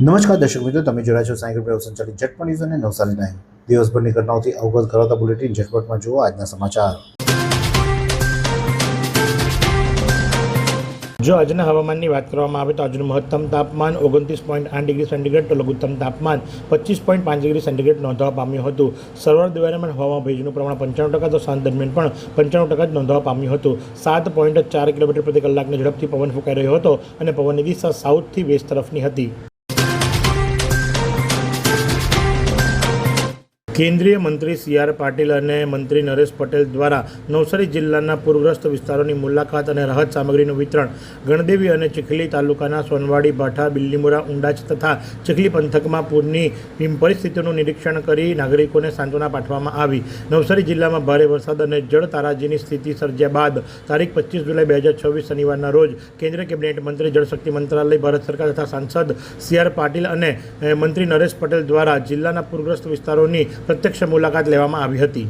નમસ્કાર દર્શક મિત્રો, તમે જોયા છો સાયકલ પ્રયોગ સંચાલિત ઝટપટ ન્યૂઝ અને નવસારી ટાઈમ. દિવસભરની ઘટનાઓથી અવગત કરાતા બુલેટિન ઝટપટમાં જુઓ આજના સમાચાર. જો આજના હવામાનની વાત કરવામાં આવે તો આજનું મહત્તમ તાપમાન 29.8 ડિગ્રી સેન્ટીગ્રેડ તો લઘુત્તમ તાપમાન 25.5 ડિગ્રી સેન્ટીગ્રેડ નોંધવા પામ્યું હતું. સવાર દરમિયાન હવામાં ભેજનું પ્રમાણ 95% તો સાંજ દરમિયાન પણ 95% જ નોંધવા પામ્યું હતું. 7.4 કિલોમીટર પ્રતિ કલાકની ઝડપથી પવન ફૂંકાઈ રહ્યો હતો અને પવનની દિશા સાઉથથી વેસ્ટ તરફની હતી. કેન્દ્રીય મંત્રી સી.આર. પાટીલ અને મંત્રી નરેશ પટેલ દ્વારા નવસારી જિલ્લાના પૂરગ્રસ્ત વિસ્તારોની મુલાકાત અને રાહત સામગ્રીનું વિતરણ ગણદેવી અને ચીખલી તાલુકાના સોનવાડી, ભાઠા, બિલ્લીમોરા, ઉંડાચ તથા ચીખલી પંથકમાં પૂરની પરિસ્થિતિનું નિરીક્ષણ કરી નાગરિકોને સાંત્વના પાઠવવામાં આવી. નવસારી જિલ્લામાં ભારે વરસાદ અને જળ તારાજીની સ્થિતિ સર્જ્યા બાદ તારીખ 25 જુલાઈ 2026 શનિવારના રોજ કેન્દ્રીય કેબિનેટ મંત્રી જળશક્તિ મંત્રાલય, ભારત સરકાર તથા સાંસદ સી.આર. પાટીલ અને મંત્રી નરેશ પટેલ દ્વારા જિલ્લાના પૂરગ્રસ્ત વિસ્તારોની પ્રત્યક્ષ મુલાકાત લેવામાં આવી હતી.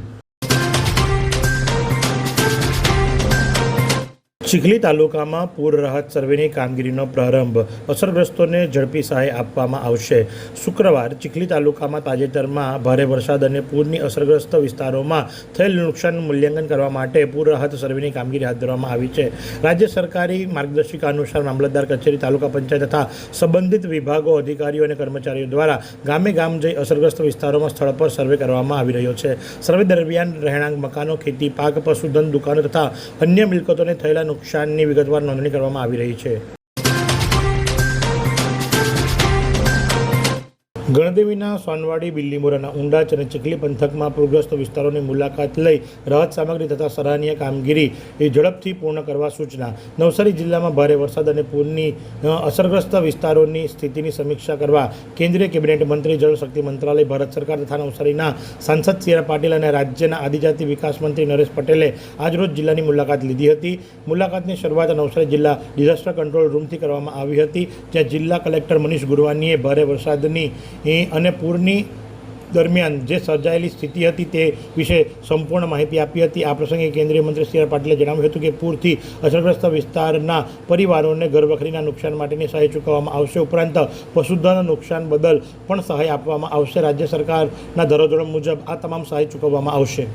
ચીખલી તાલુકામાં પૂર રાહત સર્વેની કામગીરીનો પ્રારંભ. અસરગ્રસ્તોને ઝડપી સહાય આપવામાં આવશે. શુક્રવાર ચીખલી તાલુકામાં તાજેતરમાં ભારે વરસાદ અને પૂરની અસરગ્રસ્ત વિસ્તારોમાં થયેલ નુકસાનનું મૂલ્યાંકન કરવા માટે પૂર રાહત સર્વેની કામગીરી હાથ ધરવામાં આવી છે. રાજ્ય સરકારી માર્ગદર્શિકા અનુસાર મામલતદાર કચેરી, તાલુકા પંચાયત તથા સંબંધિત વિભાગો, અધિકારીઓ અને કર્મચારીઓ દ્વારા ગામે ગામ જઈ અસરગ્રસ્ત વિસ્તારોમાં સ્થળ પર સર્વે કરવામાં આવી રહ્યો છે. સર્વે દરમિયાન રહેણાંક મકાનો, ખેતી પાક, પશુધન દુકાનો તથા અન્ય મિલકતોને થયેલા નુકસાનની વિગતવાર નોંધણી કરવામાં આવી રહી છે. ગણદેવીના સોનવાડી, બિલ્લીમોરાના ઉંડાચ અને ચીખલી પંથકમાં પૂરગ્રસ્ત વિસ્તારોની મુલાકાત લઈ રાહત સામગ્રી તથા સરાહનીય કામગીરી ઝડપથી પૂર્ણ કરવા સૂચના. નવસારી જિલ્લામાં ભારે વરસાદ અને પૂરની અસરગ્રસ્ત વિસ્તારોની સ્થિતિની સમીક્ષા કરવા કેન્દ્રીય કેબિનેટ મંત્રી, જળશક્તિ મંત્રાલય, ભારત સરકાર તથા નવસારીના સાંસદ સી.આર. પાટીલ અને રાજ્યના આદિજાતિ વિકાસ મંત્રી નરેશ પટેલે આજરોજ જિલ્લાની મુલાકાત લીધી હતી. મુલાકાતની શરૂઆત નવસારી જિલ્લા ડિઝાસ્ટર કંટ્રોલ રૂમથી કરવામાં આવી હતી, જ્યાં જિલ્લા કલેક્ટર મનીષ ગુરવાનીએ ભારે વરસાદની અને પૂરની દરમિયાન જે સર્જાયેલી સ્થિતિ હતી તે વિશે સંપૂર્ણ માહિતી આપી હતી. આ પ્રસંગે કેન્દ્રીય મંત્રી સી.આર. પાટીલે જણાવ્યું હતું કે પૂરથી અસરગ્રસ્ત વિસ્તારના પરિવારોને ઘરવખરીના નુકસાન માટેની સહાય ચૂકવવામાં આવશે. ઉપરાંત પશુધન નુકસાન બદલ પણ સહાય આપવામાં આવશે. રાજ્ય સરકારના ધોરણો મુજબ આ તમામ સહાય ચૂકવવામાં આવશે.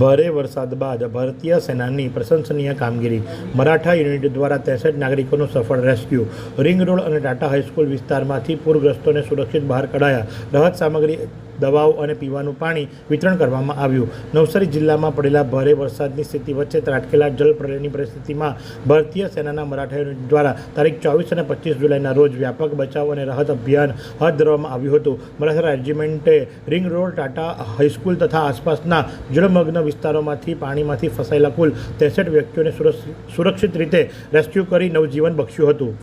ભારે વરસાદ બાદ ભારતીય સેનાની પ્રશંસનીય કામગીરી. મરાઠા યુનિટ દ્વારા 63 નાગરિકોનું સફળ રેસ્ક્યુ. રિંગ રોડ અને ટાટા હાઈસ્કૂલ વિસ્તારમાંથી પૂરગ્રસ્તોને સુરક્ષિત બહાર કઢાયા. રાહત સામગ્રી, દવાઓ અને પીવાનું પાણી વિતરણ કરવામાં આવ્યું. નવસારી જિલ્લામાં પડેલા ભારે વરસાદની સ્થિતિ વચ્ચે ત્રાટકેલા જળપ્રલયની પરિસ્થિતિમાં ભારતીય સેનાના મરાઠા યુનિટ દ્વારા તારીખ 24 અને 25 જુલાઈના રોજ વ્યાપક બચાવ અને રાહત અભિયાન હાથ ધરવામાં આવ્યું હતું. મરાઠા રેજિમેન્ટે રિંગ રોડ, ટાટા હાઈસ્કૂલ તથા આસપાસના જળમગ્ન વિસ્તારોમાંથી પાણીમાંથી ફસાયેલા કુલ 63 વ્યક્તિઓને સુરક્ષિત રીતે રેસ્ક્યુ કરી નવજીવન બખ્શ્યું હતું.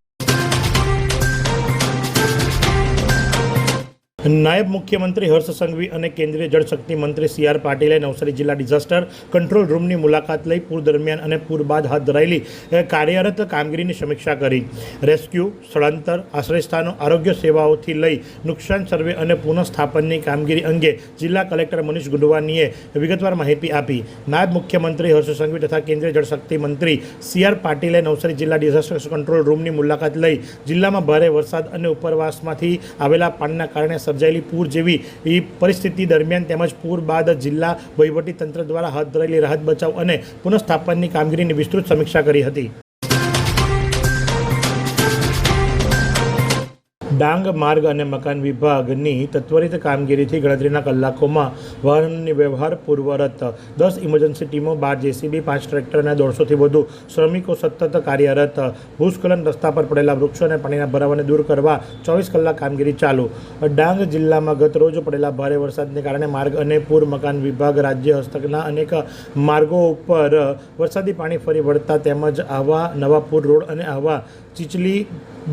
નાયબ મુખ્યમંત્રી હર્ષ સંઘવી અને કેન્દ્રીય જળશક્તિ મંત્રી સી.આર. પાટીલે નવસારી જિલ્લા ડિઝાસ્ટર કંટ્રોલ રૂમની મુલાકાત લઈ પૂર દરમિયાન અને પૂર બાદ હાથ ધરાયેલી કાર્યરત કામગીરીની સમીક્ષા કરી. રેસ્ક્યુ, સ્થળાંતર, આશ્રયસ્થાનો, આરોગ્ય સેવાઓથી લઈ નુકસાન સર્વે અને પુનઃસ્થાપનની કામગીરી અંગે જિલ્લા કલેક્ટર મનીષ ગુરવાનીએ વિગતવાર માહિતી આપી. નાયબ મુખ્યમંત્રી હર્ષ સંઘવી તથા કેન્દ્રીય જળશક્તિ મંત્રી સી.આર. પાટીલે નવસારી જિલ્લા ડિઝાસ્ટર કંટ્રોલ રૂમની મુલાકાત લઈ જિલ્લામાં ભારે વરસાદ અને ઉપરવાસમાંથી આવેલા પાણીના કારણે સર્જાયેલી પૂર જેવી પરિસ્થિતિ દરમિયાન તેમજ પૂર બાદ જિલ્લા વહીવટીતંત્ર દ્વારા હાથ ધરાયેલી રાહત, બચાવ અને પુનઃસ્થાપનની કામગીરીની વિસ્તૃત સમીક્ષા કરી હતી. ડાંગ માર્ગ અને મકાન વિભાગની તત્વરિત કામગીરીથી ગણતરીના કલાકોમાં વાહનની વ્યવહાર પૂર્વરત. 10 ઇમરજન્સી ટીમો, 12 જેસીબી, 5 ટ્રેક્ટર અને 150થી વધુ શ્રમિકો સતત કાર્યરત. ભૂસ્ખલન, રસ્તા પર પડેલા વૃક્ષો અને પાણીના ભરાવાને દૂર કરવા 24 કલાક કામગીરી ચાલુ. ડાંગ જિલ્લામાં ગત રોજ પડેલા ભારે વરસાદને કારણે માર્ગ અને પૂર મકાન વિભાગ રાજ્ય હસ્તકના અનેક માર્ગો ઉપર વરસાદી પાણી ફરી વળતા તેમજ આવા નવાપુર રોડ અને આવા ચીચલી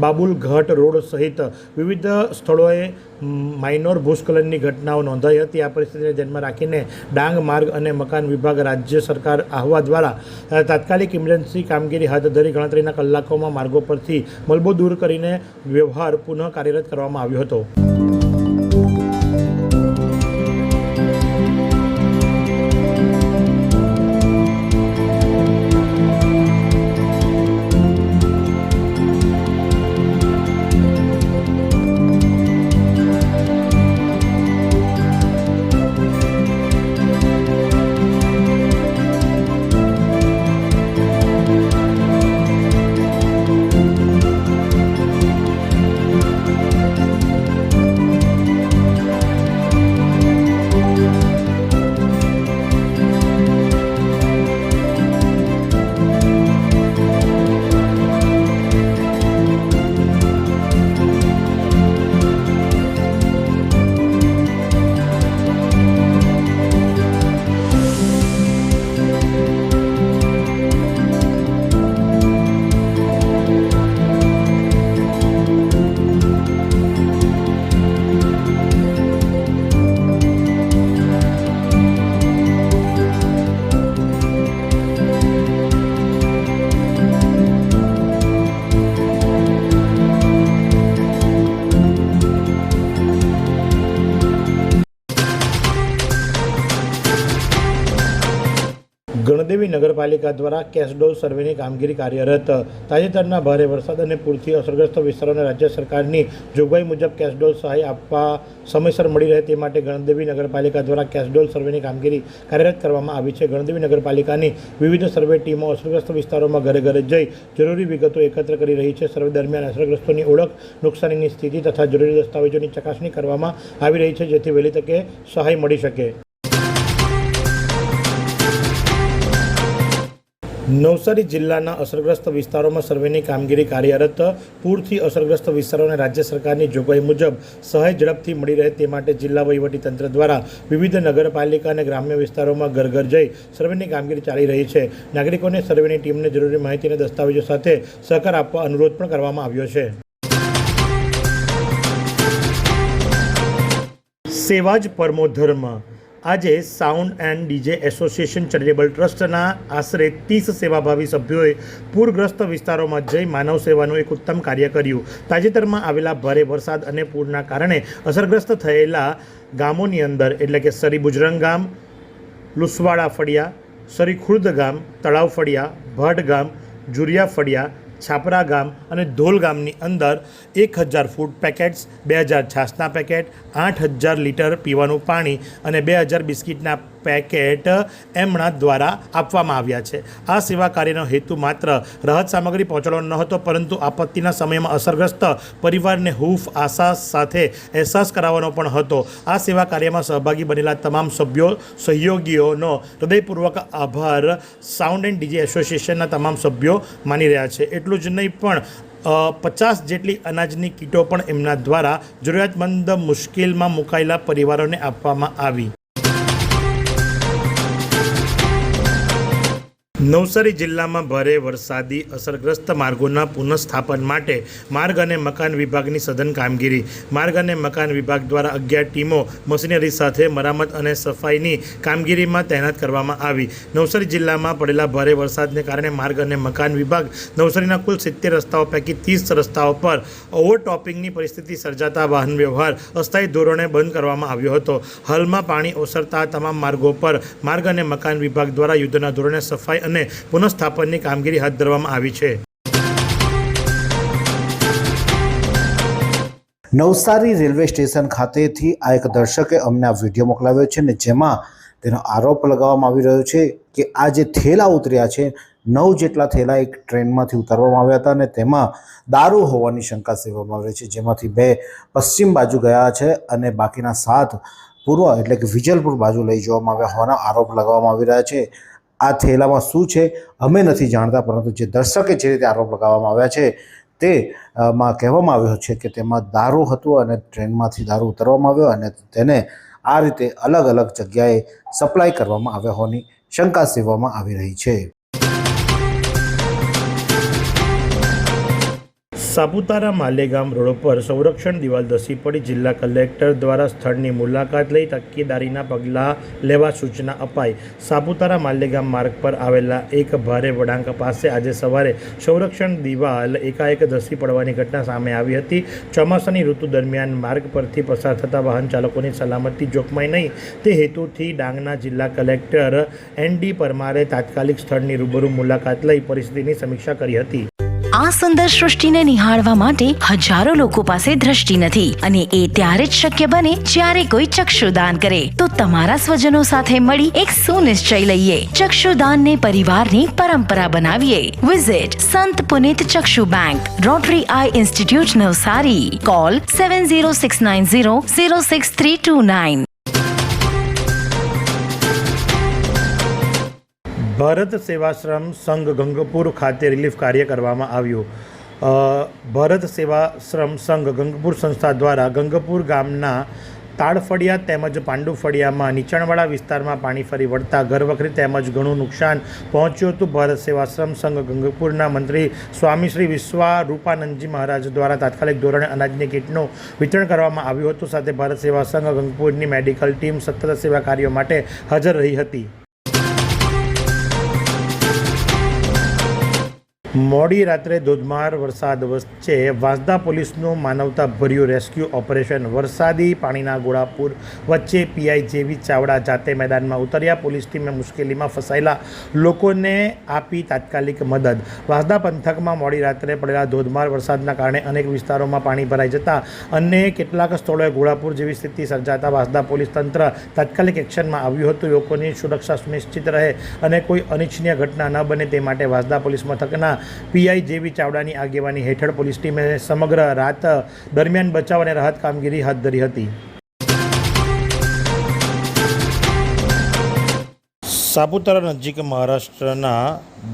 બાબુલઘાટ રોડ સહિત વિવિધ સ્થળોએ માઇનોર ભૂસ્ખલનની ઘટનાઓ નોંધાઈ હતી. આ પરિસ્થિતિને ધ્યાનમાં રાખીને ડાંગ માર્ગ અને મકાન વિભાગ રાજ્ય સરકાર આહવા દ્વારા તાત્કાલિક ઇમરજન્સી કામગીરી હાથ ધરી ગણતરીના કલાકોમાં માર્ગો પરથી મલબો દૂર કરીને વ્યવહાર પુનઃ કાર્યરત કરવામાં આવ્યો હતો. નગરપાલિકા દ્વારા કેશડોલ સર્વેની કામગીરી કાર્યરત. તાજેતરના ભારે વરસાદ અને પૂરથી અસરગ્રસ્ત વિસ્તારોને રાજ્ય સરકારની જોગવાઈ મુજબ કેશડોલ સહાય આપવા સમયસર મળી રહે તે માટે ગણદેવી નગરપાલિકા દ્વારા કેશડોલ સર્વેની કામગીરી કાર્યરત કરવામાં આવી છે. ગણદેવી નગરપાલિકાની વિવિધ સર્વે ટીમો અસરગ્રસ્ત વિસ્તારોમાં ઘરે ઘરે જઈ જરૂરી વિગતો એકત્ર કરી રહી છે. સર્વે દરમિયાન અસરગ્રસ્તોની ઓળખ, નુકસાનીની સ્થિતિ તથા જરૂરી દસ્તાવેજોની ચકાસણી કરવામાં આવી રહી છે, જેથી વહેલી તકે સહાય મળી શકે. નવસારી જિલ્લાના અસરગ્રસ્ત વિસ્તારોમાં સર્વેની કામગીરી કાર્યરત. પૂરથી અસરગ્રસ્ત વિસ્તારોને રાજ્ય સરકારની જોગવાઈ મુજબ સહાય ઝડપથી મળી રહે તે માટે જિલ્લા વહીવટીતંત્ર દ્વારા વિવિધ નગરપાલિકા અને ગ્રામ્ય વિસ્તારોમાં ઘર ઘર જઈ સર્વેની કામગીરી ચાલી રહી છે. નાગરિકોને સર્વેની ટીમને જરૂરી માહિતી અને દસ્તાવેજો સાથે સહકાર આપવા અનુરોધ પણ કરવામાં આવ્યો છે. સેવા જ પરમો ધર્મ. આજે sound and DJ association charitable ટ્રસ્ટના આશરે 30 સેવાભાવી સભ્યોએ પૂરગ્રસ્ત વિસ્તારોમાં જઈ માનવ સેવાનું એક ઉત્તમ કાર્ય કર્યું. તાજેતરમાં આવેલા ભારે વરસાદ અને પૂરના કારણે અસરગ્રસ્ત થયેલા ગામોની અંદર એટલે કે સરી બુજરંગ ગામ, લુસવાડા ફળિયા, સરી ખુર્દ ગામ, તળાવ ફળિયા, ભટ ગામ, જુરિયા ફળિયા, છાપરા ગામ અને ધોલ ગામની અંદર 1000 ફૂડ પેકેટ્સ, 2000 છાસના પેકેટ, 8000 લીટર પીવાનું પાણી અને 2000 બિસ્કિટના પેકેટ એમના દ્વારા આપવામાં આવ્યા છે. આ સેવા કાર્યનો હેતુ માત્ર રાહત સામગ્રી પહોંચાડવાનો ન હતો, પરંતુ આપત્તિના સમયમાં અસરગ્રસ્ત પરિવારને હૂંફ, આશા સાથે અહેસાસ કરાવવાનો પણ હતો. આ સેવા કાર્યમાં સહભાગી બનેલા તમામ સભ્યો, સહયોગીઓનો હૃદયપૂર્વક આભાર સાઉન્ડ એન્ડ ડીજે એસોસિએશનના તમામ સભ્યો માની રહ્યા છે. એટલું જ નહીં પણ 50 જેટલી અનાજની કીટો પણ એમના દ્વારા જરૂરિયાતમંદ મુશ્કેલમાં મુકાયેલા પરિવારોને આપવામાં આવી. નવસારી જિલ્લામાં ભારે વરસાદી અસરગ્રસ્ત માર્ગોના પુનઃસ્થાપન માટે માર્ગ અને મકાન વિભાગની સઘન કામગીરી. માર્ગ અને મકાન વિભાગ દ્વારા 11 ટીમો મશીનરી સાથે મરામત અને સફાઈની કામગીરીમાં તૈનાત કરવામાં આવી. નવસારી જિલ્લામાં પડેલા ભારે વરસાદને કારણે માર્ગ અને મકાન વિભાગ નવસારીના કુલ 70 રસ્તાઓ પૈકી 30 રસ્તાઓ પર ઓવરટોપિંગની પરિસ્થિતિ સર્જાતા વાહન વ્યવહાર અસ્થાયી ધોરણે બંધ કરવામાં આવ્યો હતો. હાલમાં પાણી ઓસરતા તમામ માર્ગો પર માર્ગ અને મકાન વિભાગ દ્વારા યુદ્ધના ધોરણે સફાઈ અને પુનઃસ્થાપનની કામગીરી હાથ ધરવામાં આવી છે. નવસારી રેલવે સ્ટેશન ખાતેથી આ એક દર્શકે અમને આ વિડીયો મોકલાવ્યો છે ને જેમાં તેનો આરોપ લગાવવામાં આવી રહ્યો છે કે આ જે થેલા ઉતર્યા છે 9 જેટલા થેલા એક ટ્રેનમાંથી ઉતારવામાં આવ્યા હતા અને તેમાં દારૂ હોવાની શંકા સેવવામાં આવે છે, જેમાંથી 2 પશ્ચિમ બાજુ ગયા છે અને બાકીના 7 પૂર્વ એટલે કે વિજલપુર બાજુ લઈ જવામાં આવ્યા હોવાના આરોપ લગાવવામાં આવી રહ્યા છે. આ થેલામાં શું છે અમે નથી જાણતા, પરંતુ જે દર્શકે જે રીતે આરોપ લગાવવામાં આવ્યા છે તેમાં કહેવામાં આવ્યો છે કે તેમાં દારૂ હતું અને ટ્રેનમાંથી દારૂ ઉતારવામાં આવ્યો અને તેને આ રીતે અલગ અલગ જગ્યાએ સપ્લાય કરવામાં આવ્યા હોવાની શંકા સેવવામાં આવી રહી છે. સાપુતારા માલેગામ રોડ પર સંરક્ષણ દિવાલ ધસી પડી. જિલ્લા કલેક્ટર દ્વારા સ્થળની મુલાકાત લઈ તકેદારીના પગલાં લેવા સૂચના અપાઈ. સાપુતારા માલેગામ માર્ગ પર આવેલા એક ભારે વળાંક પાસે આજે સવારે સંરક્ષણ દિવાલ એકાએક ધસી પડવાની ઘટના સામે આવી હતી. ચોમાસાની ઋતુ દરમિયાન માર્ગ પરથી પસાર થતા વાહન ચાલકોની સલામતી જોખમાય નહીં તે હેતુથી ડાંગના જિલ્લા કલેક્ટર ND પરમારે તાત્કાલિક સ્થળની રૂબરૂ મુલાકાત લઈ પરિસ્થિતિની સમીક્ષા કરી હતી. આ સુંદર સૃષ્ટિને નિહાળવા માટે હજારો લોકો પાસે દ્રષ્ટિ નથી અને એ ત્યારે જ શક્ય બને જ્યારે કોઈ ચક્ષુદાન કરે. તો તમારા સ્વજનો સાથે મળી એક સુનિશ્ચય લઈએ. ચક્ષુદાનને પરિવારની પરંપરા બનાવીએ. Visit Sant Punit Chakshu bank, Rotary eye institute Navsari. Call 7069006329. Bharat Sevashram Sangh Gangpur ખાતે રિલીફ કાર્ય કરવામાં આવ્યું. ભારત સેવાશ્રમ સંઘ ગંગપુર સંસ્થા દ્વારા ગંગપુર ગામના તાળફળિયા તેમજ પાંડુફળિયામાં નીચાણવાળા વિસ્તારમાં પાણી ફરી વળતા ઘરવખરી તેમજ ઘણું નુકસાન પહોંચ્યું હતું. ભારત સેવાશ્રમ સંઘ ગંગપુરના મંત્રી સ્વામી શ્રી વિશ્વારૂપાનંદજી મહારાજ દ્વારા તાત્કાલિક ધોરણે અનાજની કીટનું વિતરણ કરવામાં આવ્યું હતું. સાથે ભારત સેવા સંઘ ગંગપુરની મેડિકલ ટીમ સતત સેવા કાર્યો માટે હાજર રહી હતી. મોડી રાત્રે ધોધમાર વરસાદ વચ્ચે વાંસદા પોલીસનું માનવતાભર્યું રેસ્ક્યુ ઓપરેશન. વરસાદી પાણીના ઘોડાપુર વચ્ચે પીઆઈ જેવી ચાવડા જાતે મેદાનમાં ઉતર્યા. પોલીસ ટીમે મુશ્કેલીમાં ફસાયેલા લોકોને આપી તાત્કાલિક મદદ. વાંસદા પંથકમાં મોડી રાત્રે પડેલા ધોધમાર વરસાદના કારણે અનેક વિસ્તારોમાં પાણી ભરાઈ જતા અને કેટલાક સ્થળોએ ઘોડાપુર જેવી સ્થિતિ સર્જાતા વાંસદા પોલીસ તંત્ર તાત્કાલિક એક્શનમાં આવ્યું હતું. લોકોની સુરક્ષા સુનિશ્ચિત રહે અને કોઈ અનિચ્છનીય ઘટના ન બને તે માટે વાંસદા પોલીસ મથકના પીઆઈ જેવી ચાવડાની આગેવાની હેઠળ પોલીસ ટીમે સમગ્ર રાત દરમિયાન બચાવ અને રાહત કામગીરી હાથ ધરી હતી. સાપુતારા નજીક મહારાષ્ટ્રના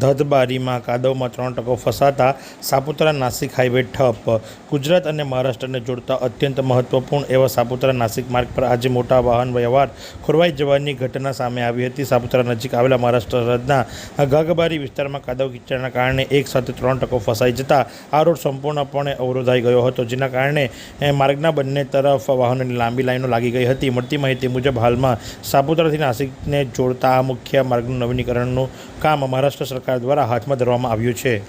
ધધબારીમાં કાદવમાં 3 ટ્રકો ફસાતા સાપુતારા નાસિક હાઈવે ઠપ. ગુજરાત અને મહારાષ્ટ્રને જોડતા અત્યંત મહત્વપૂર્ણ એવા સાપુતારા નાસિક માર્ગ પર આજે મોટા વાહન વ્યવહાર ખોરવાઈ જવાની ઘટના સામે આવી હતી. સાપુતારા નજીક આવેલા મહારાષ્ટ્ર સરહદના ગાગબારી વિસ્તારમાં કાદવ કિચડના કારણે એક સાથે 3 ટ્રકો ફસાઈ જતા આ રોડ સંપૂર્ણપણે અવરોધાઈ ગયો હતો, જેના કારણે માર્ગના બંને તરફ વાહનોની લાંબી લાઈનો લાગી ગઈ હતી. મળતી માહિતી મુજબ હાલમાં સાપુતારાથી નાસિકને જોડતા આ મુખ્ય માર્ગનું નવીનીકરણનું કામ મહારાષ્ટ્ર સરકાર દ્વારા હાથમાં ધરવામાં આવ્યું છે.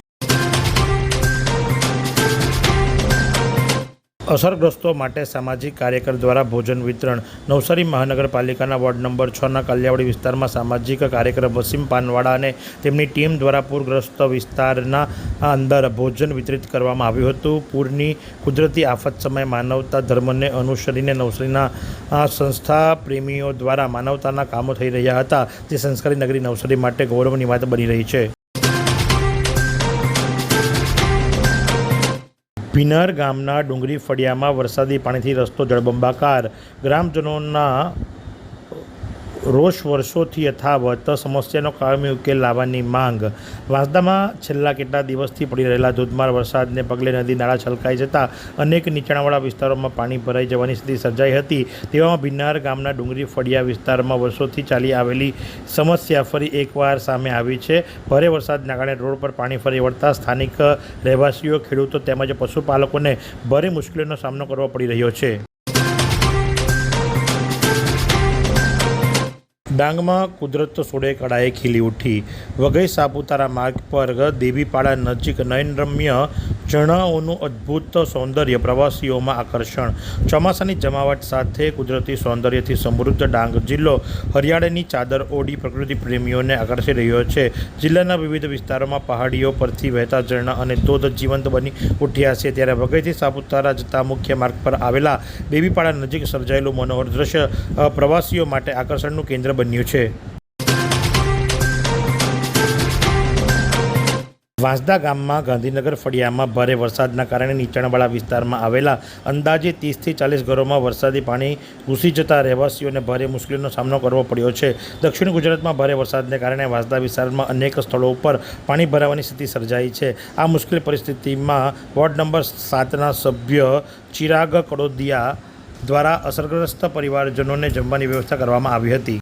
અસરગ્રસ્તો માટે સામાજિક કાર્યકર દ્વારા ભોજન વિતરણ. નવસારી મહાનગરપાલિકાના વોર્ડ નંબર 6ના કલ્યાવડી વિસ્તારમાં સામાજિક કાર્યકર વસીમ પાનવાડા અને તેમની ટીમ દ્વારા પૂરગ્રસ્ત વિસ્તારના અંદર ભોજન વિતરિત કરવામાં આવ્યું હતું. પૂરની કુદરતી આફત સમયે માનવતા ધર્મને અનુસરીને નવસારીના સંસ્થા પ્રેમીઓ દ્વારા માનવતાના કામો થઈ રહ્યા હતા, તે સંસ્કારી નગરી નવસારી માટે ગૌરવની વાત બની રહી છે. ભીનર ગામના ડુંગરી ફળિયામાં વરસાદી પાણીથી રસ્તો જળબંબાકાર. ગ્રામજનોના રોષ વર્ષોથી યથાવત સમસ્યાનો કાયમી ઉકેલ લાવવાની માંગ. વાંસદામાં છેલ્લા કેટલા દિવસથી પડી રહેલા ધોધમાર વરસાદને પગલે નદી નાળા છલકાઈ જતા અનેક નીચાણવાળા વિસ્તારોમાં પાણી ભરાઈ જવાની સ્થિતિ સર્જાઈ હતી. તેવામાં ભીનાર ગામના ડુંગરી ફળિયા વિસ્તારમાં વર્ષોથી ચાલી આવેલી સમસ્યા ફરી એકવાર સામે આવી છે. ભારે વરસાદના કારણે રોડ પર પાણી ફરી વળતા સ્થાનિક રહેવાસીઓ, ખેડૂતો તેમજ પશુપાલકોને ભારે મુશ્કેલીનો સામનો કરવો પડી રહ્યો છે. ડાંગમાં કુદરત સોળે કળાએ ખીલી ઉઠી. વઘઈ સાપુતારા માર્ગ પર દેવીપાડા નજીક નયનરમ્ય ઝરણાઓનું અદ્ભુત સૌંદર્ય પ્રવાસીઓમાં આકર્ષણ. ચોમાસાની જમાવટ સાથે કુદરતી સૌંદર્યથી સમૃદ્ધ ડાંગ જિલ્લો હરિયાળીની ચાદર ઓઢી પ્રકૃતિ પ્રેમીઓને આકર્ષી રહ્યો છે. જિલ્લાના વિવિધ વિસ્તારોમાં પહાડીઓ પરથી વહેતા ઝરણા અને ધોધ જીવંત બની ઉઠ્યા છે. ત્યારે વઘઈથી સાપુતારા જતા મુખ્ય માર્ગ પર આવેલા દેવીપાડા નજીક સર્જાયેલું મનોહર દ્રશ્ય પ્રવાસીઓ માટે આકર્ષણનું કેન્દ્ર બન્યું છે. વાંસદા ગામમાં ગાંધીનગર ફળિયામાં ભારે વરસાદના કારણે નીચાણવાળા વિસ્તારમાં આવેલા અંદાજે 30થી 40 ઘરોમાં વરસાદી પાણી ઘૂસી જતા રહેવાસીઓને ભારે મુશ્કેલીનો સામનો કરવો પડ્યો છે. દક્ષિણ ગુજરાતમાં ભારે વરસાદને કારણે વાંસદા વિસ્તારમાં અનેક સ્થળો ઉપર પાણી ભરાવાની સ્થિતિ સર્જાઈ છે. આ મુશ્કેલ પરિસ્થિતિમાં વોર્ડ નંબર 7ના સભ્ય ચિરાગ કડોદિયા દ્વારા અસરગ્રસ્ત પરિવારજનોને જમવાની વ્યવસ્થા કરવામાં આવી હતી.